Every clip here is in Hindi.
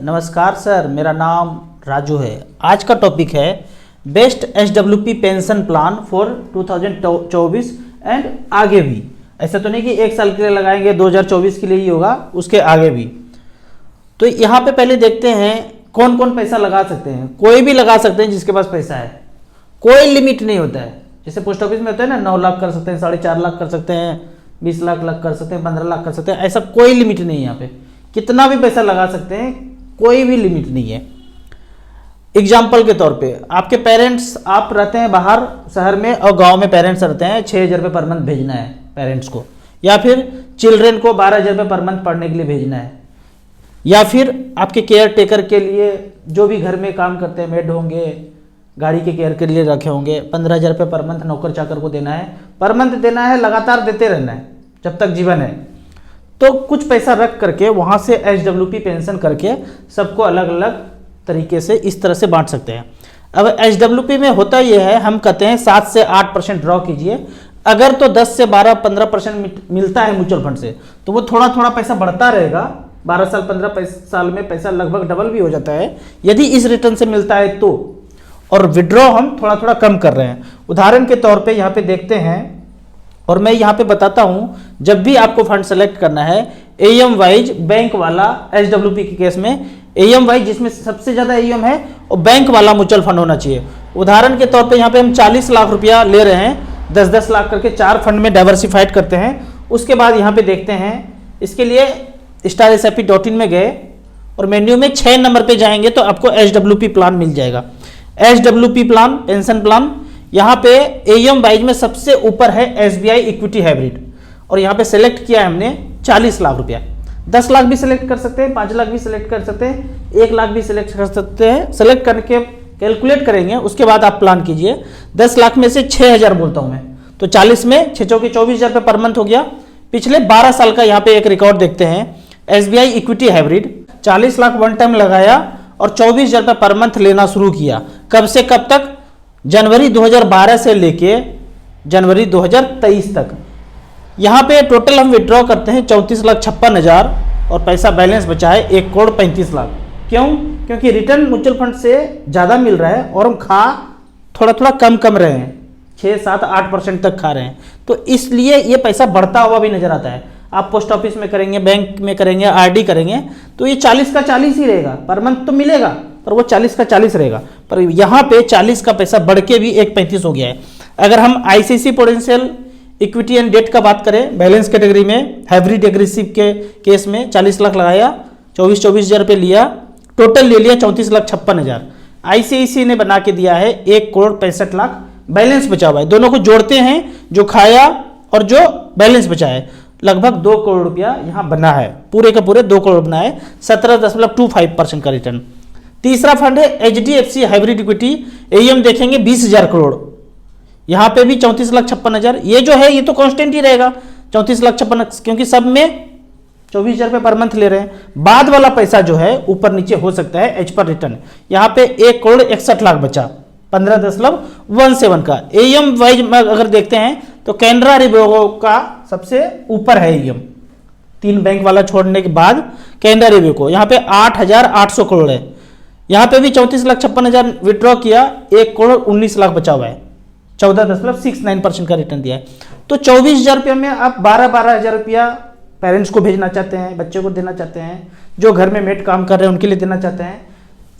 नमस्कार सर, मेरा नाम राजू है। आज का टॉपिक है best SWP pension plan for 2024 and आगे भी। ऐसा तो नहीं कि एक साल के लिए लगाएंगे, 2024 के लिए ही होगा, उसके आगे भी। तो यहाँ पे पहले देखते हैं कौन कौन पैसा लगा सकते हैं। कोई भी लगा सकते हैं जिसके पास पैसा है, कोई लिमिट नहीं होता है। जैसे पोस्ट ऑफिस में होता है ना, 9 लाख कर सकते हैं, 4.5 लाख कर सकते हैं, 20 लाख कर सकते हैं, 15 लाख कर सकते हैं। ऐसा कोई लिमिट नहीं है। यहाँ पे कितना भी पैसा लगा सकते हैं, कोई भी लिमिट नहीं है। एग्जाम्पल के तौर पे आपके पेरेंट्स, आप रहते हैं बाहर शहर में और गांव में पेरेंट्स रहते हैं, 6,000 रुपये पर मंथ भेजना है पेरेंट्स को, या फिर चिल्ड्रेन को 12,000 रुपये पर मंथ पढ़ने के लिए भेजना है, या फिर आपके केयर टेकर के लिए जो भी घर में काम करते हैं, मेड होंगे, गाड़ी के केयर के लिए रखे होंगे, 15,000 रुपये पर मंथ नौकर चाकर को देना है, पर मंथ देना है, लगातार देते रहना है जब तक जीवन है। तो कुछ पैसा रख करके वहाँ से एसडब्ल्यूपी पेंशन करके सबको अलग अलग तरीके से इस तरह से बांट सकते हैं। अब एसडब्ल्यूपी में होता यह है, हम कहते हैं 7 से 8% ड्रॉ कीजिए। अगर तो 10 से 12-15% मिलता है म्यूचुअल फंड से, तो वो थोड़ा थोड़ा पैसा बढ़ता रहेगा। 12 साल 15 साल में पैसा लगभग डबल भी हो जाता है यदि इस रिटर्न से मिलता है तो। और विड्रॉ हम थोड़ा थोड़ा कम कर रहे हैं। उदाहरण के तौर पे यहाँ पे देखते हैं, और मैं यहाँ पे बताता हूँ, जब भी आपको फंड सेलेक्ट करना है एएम वाइज, बैंक वाला एसडब्ल्यूपी के केस में एएम वाइज जिसमें सबसे ज़्यादा एएम है, और बैंक वाला म्यूचुअल फंड होना चाहिए। उदाहरण के तौर पे यहाँ पे हम 40 लाख रुपया ले रहे हैं, 10-10 लाख करके 4 फंड में डाइवर्सिफाइड करते हैं। उसके बाद यहाँ पे देखते हैं, इसके लिए StarSIP.in में गए और मेन्यू में 6 नंबर पे जाएंगे तो आपको एसडब्ल्यूपी प्लान मिल जाएगा। एसडब्ल्यूपी प्लान, पेंशन प्लान, यहाँ पे एएम वाइज में सबसे ऊपर है SBI इक्विटी हाइब्रिड, और यहाँ पे सेलेक्ट किया है हमने 40 लाख रुपया। 10 लाख भी सिलेक्ट कर सकते हैं, 5 लाख भी सिलेक्ट कर सकते हैं, 1 लाख भी सिलेक्ट कर सकते हैं। सेलेक्ट करके कैलकुलेट करेंगे, उसके बाद आप प्लान कीजिए। 10 लाख में से 6,000 बोलता हूँ मैं, तो 40 में 6 चौके 24,000 रुपये पर मंथ हो गया। पिछले 12 साल का यहाँ पे एक रिकॉर्ड देखते हैं। SBI equity hybrid 40 lakh one time लगाया और 24,000 रुपये पर मंथ लेना शुरू किया। कब से कब तक? जनवरी 2012 से लेके जनवरी 2023 तक। यहाँ पे टोटल हम विड्रॉ करते हैं 34,56,000 और पैसा बैलेंस बचा है 1,35,00,000। क्यों? क्योंकि रिटर्न म्यूचुअल फंड से ज़्यादा मिल रहा है और हम खा थोड़ा थोड़ा कम रहे हैं, 6, 7, 8% तक खा रहे हैं, तो इसलिए ये पैसा बढ़ता हुआ भी नजर आता है। आप पोस्ट ऑफिस में करेंगे, बैंक में करेंगे, आरडी करेंगे, तो ये 40 का 40 ही रहेगा, पर मंथ तो मिलेगा, पर वो 40 का 40 रहेगा। पर यहाँ पे 40 का पैसा बढ़ के भी 1,35 हो गया है। अगर हम ICC potential equity and debt का बात करें, बैलेंस कैटेगरी में हाइब्रिड एग्रेसिव के केस में 40 लाख लगाया, 24,000 रुपये लिया, टोटल ले लिया 34,56,000। आईसीआईसी ने बना के दिया है 1,65,00,000 बैलेंस बचा हुआ है। दोनों को जोड़ते हैं, जो खाया और जो बैलेंस बचा है, लगभग 2 करोड़ रुपया यहाँ बना है, पूरे का पूरे 2 करोड़ बना है, 17.25% का रिटर्न। तीसरा फंड है HDFC हाइब्रिड इक्विटी, एएम देखेंगे 20,000 करोड़, यहाँ पे भी 34,56,000। ये जो है ये तो कांस्टेंट ही रहेगा 34,56,000, क्योंकि सब में 24,000 रुपये पर मंथ ले रहे हैं। बाद वाला पैसा जो है ऊपर नीचे हो सकता है एज पर रिटर्न। यहाँ पे 1,61,00,000 बचा, 15.17 का। एएम वाइज अगर देखते हैं तो कैनरा रिबो का सबसे ऊपर है एएम, 3 बैंक वाला छोड़ने के बाद कैनरा रिबो को यहाँ पे 8,800 करोड़ है। यहाँ पे भी 34,56,000 विड्रॉ किया, 1,19,00,000 बचा हुआ है, 14.69% का रिटर्न दिया है। तो 24,000 रुपये में आप 12,000 रुपया पेरेंट्स को भेजना चाहते हैं, बच्चे को देना चाहते हैं, जो घर में मेड काम कर रहे हैं उनके लिए देना चाहते हैं।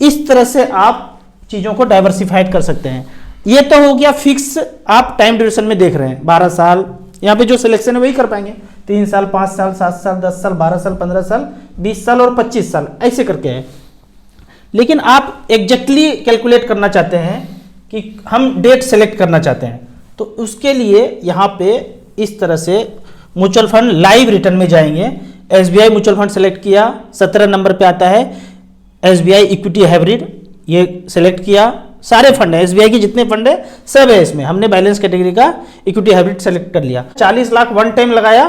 इस तरह से आप चीज़ों को डाइवर्सिफाइड कर सकते हैं। ये तो हो गया फिक्स, आप टाइम ड्यूरेशन में देख रहे हैं 12 साल, यहाँ पे जो सिलेक्शन है वही कर पाएंगे, 3 साल, 5 साल, 7 साल, 10 साल, 12 साल, 15 साल, 20 साल और 25 साल, ऐसे करके है। लेकिन आप एग्जैक्टली कैलकुलेट करना चाहते हैं कि हम डेट सेलेक्ट करना चाहते हैं, तो उसके लिए यहाँ पे इस तरह से म्यूचुअल फंड लाइव रिटर्न में जाएंगे। SBI म्यूचुअल फंड सेलेक्ट किया, 17 नंबर पे आता है SBI इक्विटी हाइब्रिड, ये सेलेक्ट किया। सारे फंड है SBI की, जितने फंड है सब है इसमें। हमने बैलेंस कैटेगरी का इक्विटी हाइब्रिड सेलेक्ट कर लिया, 40 लाख वन टाइम लगाया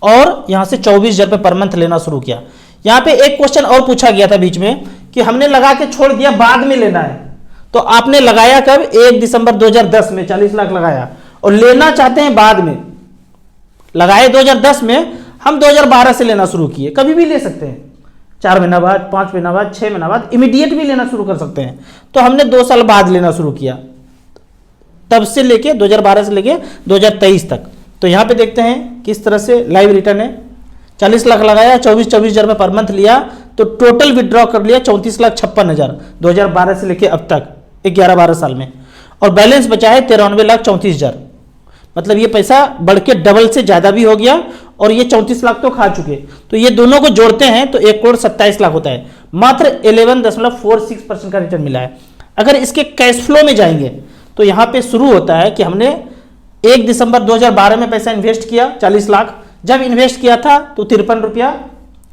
और यहाँ से 24,000 रुपये पर मंथ लेना शुरू किया। यहाँ पे एक क्वेश्चन और पूछा गया था बीच में कि हमने लगा के छोड़ दिया, बाद में लेना है, तो आपने लगाया कब? 1 दिसंबर 2010 में 40 लाख लगाया और लेना चाहते हैं बाद में। लगाए 2010 में, हम 2012 से लेना शुरू किए, कभी भी ले सकते हैं। 4 महीना बाद, 5 महीना बाद, 6 महीना बाद, इमीडिएट भी लेना शुरू कर सकते हैं। तो हमने 2 साल बाद लेना शुरू किया, तब से लेके 2012 से लेके 2023 तक। तो यहाँ पे देखते हैं किस तरह से लाइव रिटर्न है। 40 लाख लगाया, 24 हज़ार रुपये पर मंथ लिया, तो टोटल विड्रॉ कर लिया 34,56,000 2012 से लेके अब तक 11-12 साल में। और बैलेंस बचा है 93,34,000। मतलब ये पैसा बढ़ के डबल से ज़्यादा भी हो गया, और ये 34 लाख तो खा चुके। तो ये दोनों को जोड़ते हैं तो 1,27,00,000 होता है। मात्र 11.46% का रिटर्न मिला है। अगर इसके कैश फ्लो में जाएंगे तो यहाँ पे शुरू होता है कि हमने 1 दिसंबर 2012 में पैसा इन्वेस्ट किया 40 लाख। जब इन्वेस्ट किया था तो 53 रुपया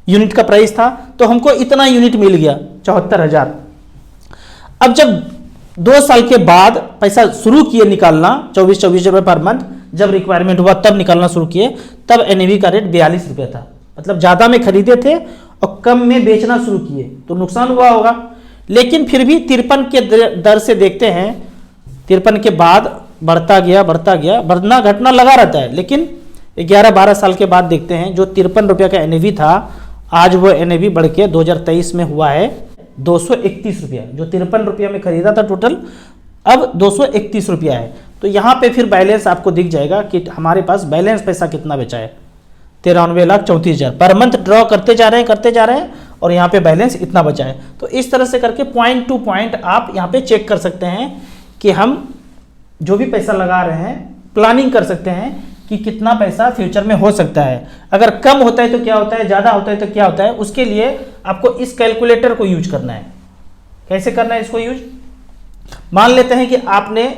यूनिट का प्राइस था, तो हमको इतना यूनिट मिल गया 74,000। अब जब 2 साल के बाद पैसा शुरू किए निकालना 24 रुपये पर मंथ, जब रिक्वायरमेंट हुआ तब निकालना शुरू किए, तब एनएवी का रेट 42 रुपये था। मतलब ज़्यादा में खरीदे थे और कम में बेचना शुरू किए तो नुकसान हुआ होगा। लेकिन फिर भी 53 के दर से देखते हैं, 53 के बाद बढ़ता गया, बढ़ना घटना लगा रहता है। लेकिन 11-12 साल के बाद देखते हैं जो 53 रुपये का एनएवी था, आज वो एनएवी बढ़ के 2023 में हुआ है 231 रुपया। जो 53 रुपया में खरीदा था टोटल, अब 231 रुपया है। तो यहाँ पे फिर बैलेंस आपको दिख जाएगा कि हमारे पास बैलेंस पैसा कितना बचा है, 93,34,000 पर मंथ ड्रॉ करते जा रहे हैं और यहाँ पे बैलेंस इतना बचा है। तो इस तरह से करके पॉइंट टू पॉइंट आप यहाँ पे चेक कर सकते हैं कि हम जो भी पैसा लगा रहे हैं प्लानिंग कर सकते हैं कि कितना पैसा फ्यूचर में हो सकता है। अगर कम होता है तो क्या होता है, ज़्यादा होता है तो क्या होता है, उसके लिए आपको इस कैलकुलेटर को यूज करना है। कैसे करना है इसको यूज? मान लेते हैं कि आपने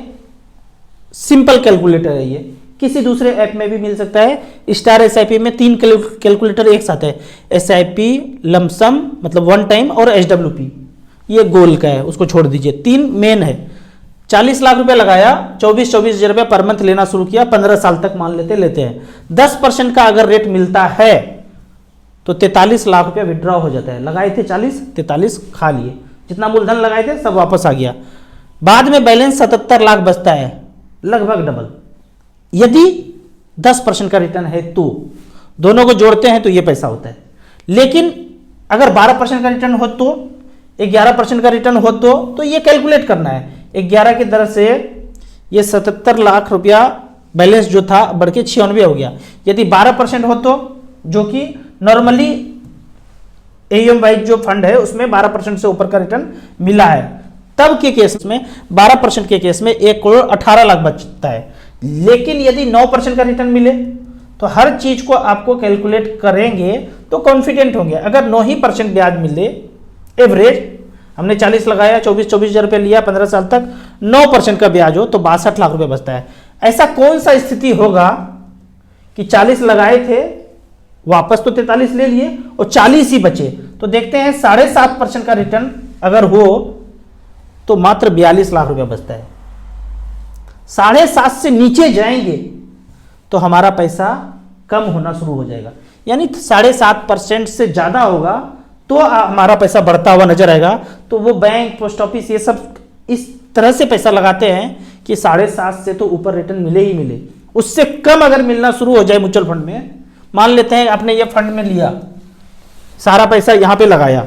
सिंपल कैलकुलेटर है, ये किसी दूसरे ऐप में भी मिल सकता है। स्टार एसआईपी में 3 कैलकुलेटर एक साथ है, एसआईपी, लमसम मतलब वन टाइम, और एसडब्ल्यूपी ये गोल का है, उसको छोड़ दीजिए। 3 मेन है। 40 लाख रुपए लगाया, 24 हज़ार रुपये पर मंथ लेना शुरू किया, 15 साल तक मान लेते हैं। 10% का अगर रेट मिलता है तो 43 लाख रुपया विड्रॉ हो जाता है। लगाए थे 40, 43 खा लिए, जितना मूलधन लगाए थे सब वापस आ गया। बाद में बैलेंस 77 लाख बचता है, लगभग डबल। यदि 10% का रिटर्न है तो दोनों को जोड़ते हैं तो ये पैसा होता है। लेकिन अगर 12% का रिटर्न हो तो, 11% का रिटर्न हो तो ये कैलकुलेट करना है। 11 की दर से ये 77 लाख रुपया बैलेंस जो था बढ़ के 96 हो गया। यदि 12% हो तो, जो कि नॉर्मली एयूएम वाइज जो फंड है उसमें 12% से ऊपर का रिटर्न मिला है, तब के केस में 12% के केस में 1,18,00,000 बचता है। लेकिन यदि 9% का रिटर्न मिले तो हर चीज को आपको कैलकुलेट करेंगे तो कॉन्फिडेंट होंगे। अगर 9% ब्याज मिले एवरेज, हमने 40 लगाया, 24 हज़ार रुपये लिया 15 साल तक, 9% का ब्याज हो तो 62 लाख रुपए बचता है। ऐसा कौन सा स्थिति होगा कि 40 लगाए थे, वापस तो 43 ले लिए और 40 ही बचे? तो देखते हैं 7.5% का रिटर्न अगर हो तो मात्र 42 लाख रुपया बचता है। 7.5 से नीचे जाएंगे तो हमारा पैसा कम होना शुरू हो जाएगा। यानी 7.5% से ज्यादा होगा तो हमारा पैसा बढ़ता हुआ नजर आएगा। तो वो बैंक, पोस्ट ऑफिस ये सब इस तरह से पैसा लगाते हैं कि 7.5 से तो ऊपर रिटर्न मिले ही मिले। उससे कम अगर मिलना शुरू हो जाए म्यूचुअल फंड में, मान लेते हैं आपने ये फंड में लिया, सारा पैसा यहां पे लगाया,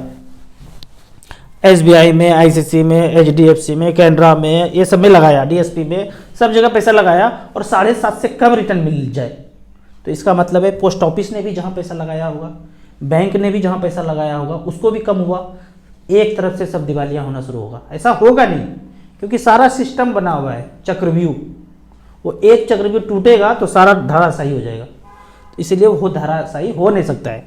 एसबीआई में, आईसीसी में, एचडीएफसी में, कैनरा में, ये सब में लगाया, डीएसपी में, सब जगह पैसा लगाया और 7.5 से कम रिटर्न मिल जाए तो इसका मतलब है पोस्ट ऑफिस ने भी जहां पैसा लगाया होगा, बैंक ने भी जहां पैसा लगाया होगा, उसको भी कम हुआ, एक तरफ से सब दिवालिया होना शुरू होगा। ऐसा होगा नहीं, क्योंकि सारा सिस्टम बना हुआ है चक्रव्यूह। वो एक चक्रव्यूह टूटेगा तो सारा धराशायी हो जाएगा, इसलिए वो धराशायी हो नहीं सकता है।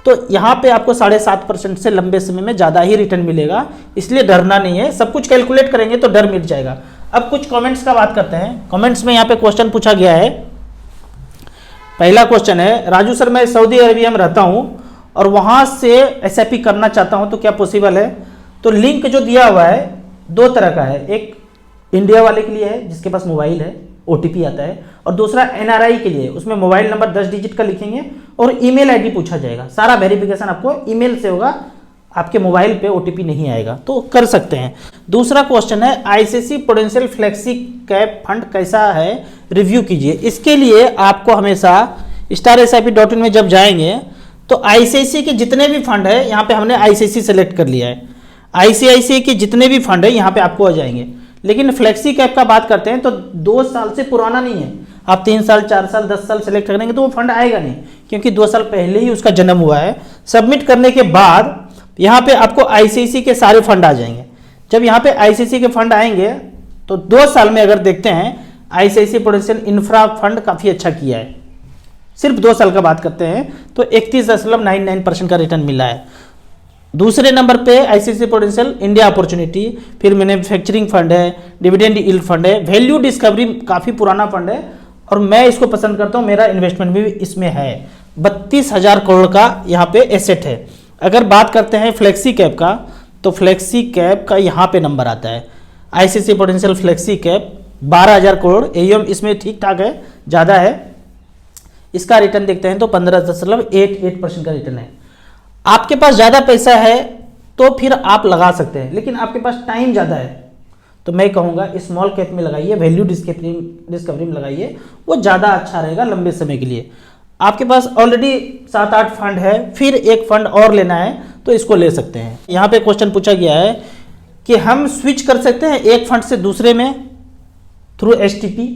तो यहाँ पे आपको 7.5% से लंबे समय में ज़्यादा ही रिटर्न मिलेगा, इसलिए डरना नहीं है। सब कुछ कैलकुलेट करेंगे तो डर मिट जाएगा। अब कुछ कमेंट्स का बात करते हैं। कमेंट्स में यहाँ पे क्वेश्चन पूछा गया है। पहला क्वेश्चन है, राजू सर मैं सऊदी अरेबिया में रहता हूँ और वहाँ से एसआईपी करना चाहता हूँ तो क्या पॉसिबल है? तो लिंक जो दिया हुआ है 2 तरह का है, एक इंडिया वाले के लिए है जिसके पास मोबाइल है, ओटीपी आता है, और दूसरा एनआरआई के लिए, उसमें मोबाइल नंबर 10 डिजिट का लिखेंगे और ईमेल आईडी पूछा जाएगा। सारा वेरिफिकेशन आपको ईमेल से होगा, आपके मोबाइल पे ओटीपी नहीं आएगा, तो कर सकते हैं। दूसरा क्वेश्चन है, ICC prudential flexi cap fund कैसा है, रिव्यू कीजिए। इसके लिए आपको हमेशा StarSIP.in में जब जाएंगे तो आईसीआईसीआई के जितने भी फंड है, यहाँ पे हमने आईसीआईसीआई सेलेक्ट कर लिया है, आईसीआईसीआई के जितने भी फंड है यहाँ पे आपको आ जाएंगे। लेकिन फ्लेक्सी कैप का बात करते हैं तो 2 साल से पुराना नहीं है, आप 3 साल 4 साल 10 साल सेलेक्ट करेंगे तो वो फंड आएगा नहीं, क्योंकि 2 साल पहले ही उसका जन्म हुआ है। सबमिट करने के बाद यहाँ पे आपको आईसीआईसीआई के सारे फंड आ जाएंगे। जब यहाँ पे आईसीआईसीआई के फंड आएंगे तो 2 साल में अगर देखते हैं आईसीआईसीआई प्रूडेंशियल इंफ्रा फंड काफ़ी अच्छा किया है। सिर्फ 2 साल का बात करते हैं तो 31.99% का रिटर्न मिला है। दूसरे नंबर पे आईसीआईसीआई प्रूडेंशियल इंडिया अपॉर्चुनिटी, फिर मैन्युफैक्चरिंग फंड है, डिविडेंड यील्ड फंड है, वैल्यू डिस्कवरी काफ़ी पुराना फंड है और मैं इसको पसंद करता हूँ, मेरा इन्वेस्टमेंट भी इसमें है। 32,000 करोड़ का यहाँ पे एसेट है। अगर बात करते हैं फ्लेक्सी कैप का तो फ्लेक्सी कैप का यहाँ पे नंबर आता है ICICI prudential flexi cap 12,000 crore, AUM इसमें ठीक ठाक है, ज़्यादा है। इसका रिटर्न देखते हैं तो 15.88% का रिटर्न है। आपके पास ज़्यादा पैसा है तो फिर आप लगा सकते हैं, लेकिन आपके पास टाइम ज़्यादा है तो मैं कहूँगा स्मॉल कैप में लगाइए, वैल्यू डिस्कवरी में लगाइए, वो ज़्यादा अच्छा रहेगा लंबे समय के लिए। आपके पास ऑलरेडी 7-8 फंड है, फिर एक फंड और लेना है तो इसको ले सकते हैं। यहाँ पे क्वेश्चन पूछा गया है कि हम स्विच कर सकते हैं एक फंड से दूसरे में through STP,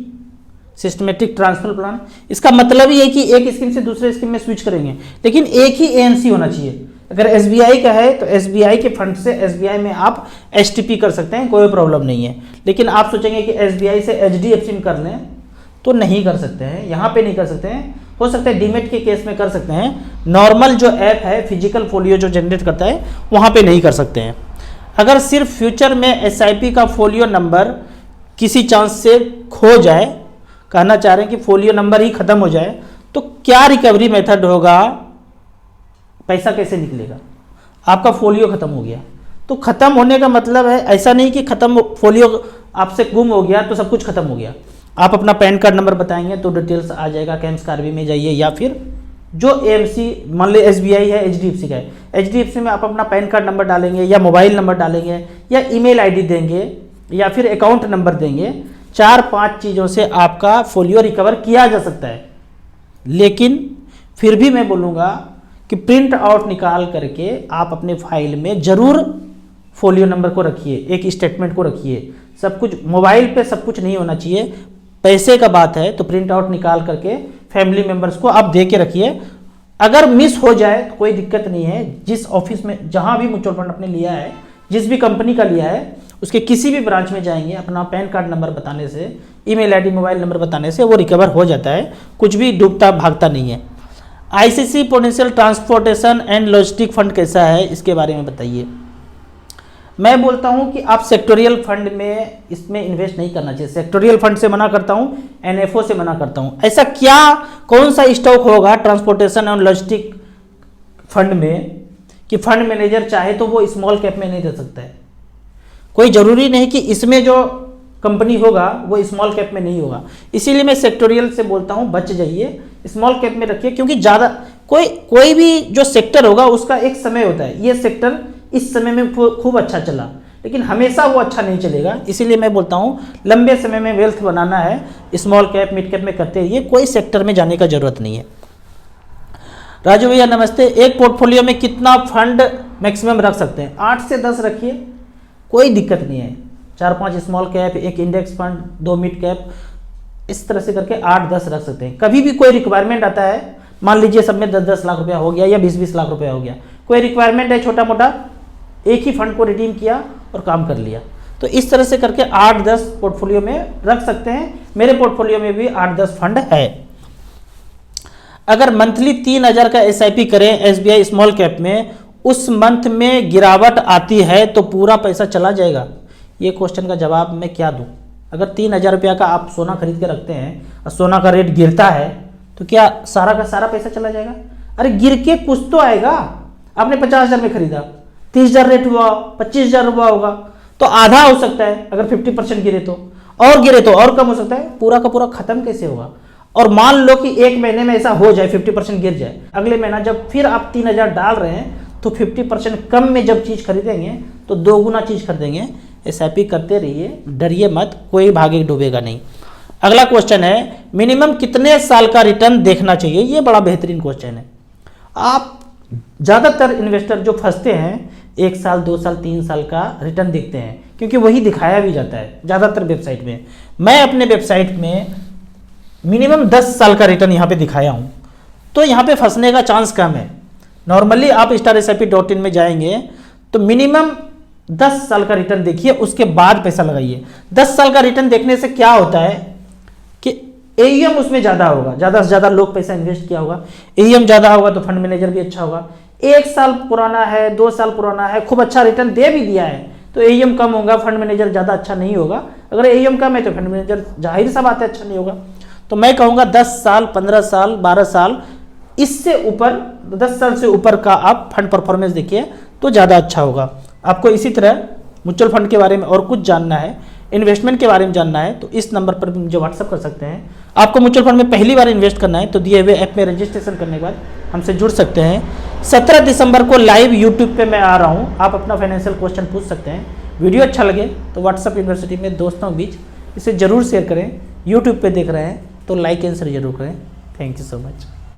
systematic transfer plan. इसका मतलब ये है कि एक स्कीम से दूसरे स्कीम में स्विच करेंगे, लेकिन एक ही एएनसी होना चाहिए। अगर एसबीआई का है तो एसबीआई के फंड से एसबीआई में आप एसटीपी कर सकते हैं, कोई प्रॉब्लम नहीं है। लेकिन आप सोचेंगे कि एसबीआई से एचडीएफसी में कर लें तो नहीं कर सकते हैं, यहाँ पे नहीं कर सकते हैं। हो सकता है डीमेट के केस में कर सकते हैं, नॉर्मल जो ऐप है फिजिकल फोलियो जो जनरेट करता है वहाँ पे नहीं कर सकते हैं। अगर सिर्फ फ्यूचर में एसआईपी का फोलियो नंबर किसी चांस से खो जाए, कहना चाह रहे हैं कि फोलियो नंबर ही खत्म हो जाए, तो क्या रिकवरी मेथड होगा, पैसा कैसे निकलेगा? आपका फोलियो खत्म हो गया तो खत्म होने का मतलब है ऐसा नहीं कि खत्म फोलियो आपसे गुम हो गया तो सब कुछ खत्म हो गया। आप अपना पैन कार्ड नंबर बताएंगे तो डिटेल्स आ जाएगा, कैम्स कार्बी में जाइए, या फिर जो एएमसी मान ली एसबीआई है, एचडीएफसी का है, एचडीएफसी में आप अपना पैन कार्ड नंबर डालेंगे या मोबाइल नंबर डालेंगे या ईमेल आईडी देंगे या फिर अकाउंट नंबर देंगे, 4-5 चीज़ों से आपका फोलियो रिकवर किया जा सकता है। लेकिन फिर भी मैं बोलूँगा कि प्रिंट आउट निकाल करके आप अपने फाइल में ज़रूर फोलियो नंबर को रखिए, एक स्टेटमेंट को रखिए। सब कुछ मोबाइल पे सब कुछ नहीं होना चाहिए, पैसे का बात है तो प्रिंट आउट निकाल करके फैमिली मेंबर्स को आप दे के रखिए। अगर मिस हो जाए तो कोई दिक्कत नहीं है, जिस ऑफिस में जहाँ भी म्यूचुअल फंड आपने लिया है, जिस भी कंपनी का लिया है, उसके किसी भी ब्रांच में जाएंगे, अपना पैन कार्ड नंबर बताने से, ईमेल आईडी, मोबाइल नंबर बताने से वो रिकवर हो जाता है, कुछ भी डूबता भागता नहीं है। ICICI prudential transportation and logistic fund कैसा है, इसके बारे में बताइए। मैं बोलता हूं कि आप सेक्टोरियल फंड में इसमें इन्वेस्ट नहीं करना चाहिए। सेक्टोरियल फंड से मना करता हूं, एनएफओ से मना करता हूं। ऐसा क्या कौन सा स्टॉक होगा ट्रांसपोर्टेशन एंड लॉजिस्टिक फंड में कि फंड मैनेजर चाहे तो वो स्मॉल कैप में नहीं दे सकता है? कोई जरूरी नहीं कि इसमें जो कंपनी होगा वो स्मॉल कैप में नहीं होगा। इसीलिए मैं सेक्टोरियल से बोलता हूं बच जाइए, स्मॉल कैप में रखिए, क्योंकि ज़्यादा कोई भी जो सेक्टर होगा उसका एक समय होता है। ये सेक्टर इस समय में खूब अच्छा चला, लेकिन हमेशा वो अच्छा नहीं चलेगा। इसीलिए मैं बोलता हूँ लंबे समय में वेल्थ बनाना है, स्मॉल कैप मिड कैप में करते रहिए, कोई सेक्टर में जाने का जरूरत नहीं है। राजू भैया नमस्ते, एक पोर्टफोलियो में कितना फंड मैक्सिमम रख सकते हैं? 8 से 10 रखिए, कोई दिक्कत नहीं है। 4-5 स्मॉल कैप, एक इंडेक्स फंड, 2 मिड कैप, इस तरह से करके 8-10 रख सकते हैं। कभी भी कोई रिक्वायरमेंट आता है, मान लीजिए सब में 10-10 लाख रुपया हो गया या 20-20 लाख रुपया हो गया, कोई रिक्वायरमेंट है छोटा मोटा, एक ही फंड को रिडीम किया और काम कर लिया। तो इस तरह से करके 8-10 पोर्टफोलियो में रख सकते हैं। मेरे पोर्टफोलियो में भी 8-10 फंड है। अगर मंथली 3,000 का एसआईपी करें एसबीआई स्मॉल कैप में, उस मंथ में गिरावट आती है तो पूरा पैसा चला जाएगा? ये क्वेश्चन का जवाब मैं क्या दूं? अगर 3,000 रुपया का आप सोना खरीद के रखते हैं और सोना का रेट गिरता है तो क्या सारा का सारा पैसा चला जाएगा? अरे गिर के कुछ तो आएगा। आपने 50,000 में खरीदा, 30,000 रेट हुआ, 25,000 हुआ होगा, तो आधा हो सकता है। अगर 50% गिरे तो और कम हो सकता है। पूरा का पूरा खत्म कैसे होगा? और मान लो कि एक महीने में ऐसा हो जाए 50% गिर जाए, अगले महीना जब फिर आप 3,000 डाल रहे हैं तो 50% कम में जब चीज़ खरीदेंगे तो 2 गुना चीज़ खरीदेंगे। एसआईपी करते रहिए, डरिए मत, कोई भागे डूबेगा नहीं। अगला क्वेश्चन है, मिनिमम कितने साल का रिटर्न देखना चाहिए? ये बड़ा बेहतरीन क्वेश्चन है। आप ज़्यादातर इन्वेस्टर जो फंसते हैं 1 साल 2 साल 3 साल का रिटर्न देखते हैं, क्योंकि वही दिखाया भी जाता है ज़्यादातर वेबसाइट में। मैं अपने वेबसाइट में मिनिमम 10 साल का रिटर्न यहाँ पे दिखाया हूँ, तो यहाँ पे फंसने का चांस कम है। नॉर्मली आप StarSIP.in में जाएंगे तो मिनिमम 10 साल का रिटर्न देखिए, उसके बाद पैसा लगाइए। 10 साल का रिटर्न देखने से क्या होता है कि AUM उसमें ज़्यादा होगा, ज़्यादा से ज़्यादा लोग पैसा इन्वेस्ट किया होगा, AUM ज़्यादा होगा तो फंड मैनेजर भी अच्छा होगा। 1 साल पुराना है, 2 साल पुराना है, खूब अच्छा रिटर्न दे भी दिया है तो AUM कम होगा, फंड मैनेजर ज़्यादा अच्छा नहीं होगा। अगर AUM कम है तो फंड मैनेजर जाहिर सा बात है अच्छा नहीं होगा। तो मैं कहूँगा 10 साल 15 साल 12 साल इससे ऊपर, 10 साल से ऊपर का आप फंड परफॉर्मेंस देखिए तो ज़्यादा अच्छा होगा। आपको इसी तरह म्यूचुअल फंड के बारे में और कुछ जानना है, इन्वेस्टमेंट के बारे में जानना है तो इस नंबर पर मुझे व्हाट्सअप कर सकते हैं। आपको म्यूचुअल फंड में पहली बार इन्वेस्ट करना है तो दिए हुए ऐप में रजिस्ट्रेशन करने के बाद हमसे जुड़ सकते हैं। 17 दिसंबर को लाइव यूट्यूब पे मैं आ रहा हूँ, आप अपना फाइनेंशियल क्वेश्चन पूछ सकते हैं। वीडियो अच्छा लगे तो व्हाट्सअप यूनिवर्सिटी में दोस्तों के बीच इसे ज़रूर शेयर करें। यूट्यूब पे देख रहे हैं तो लाइक एंड शेयर जरूर करें। Thank you so much.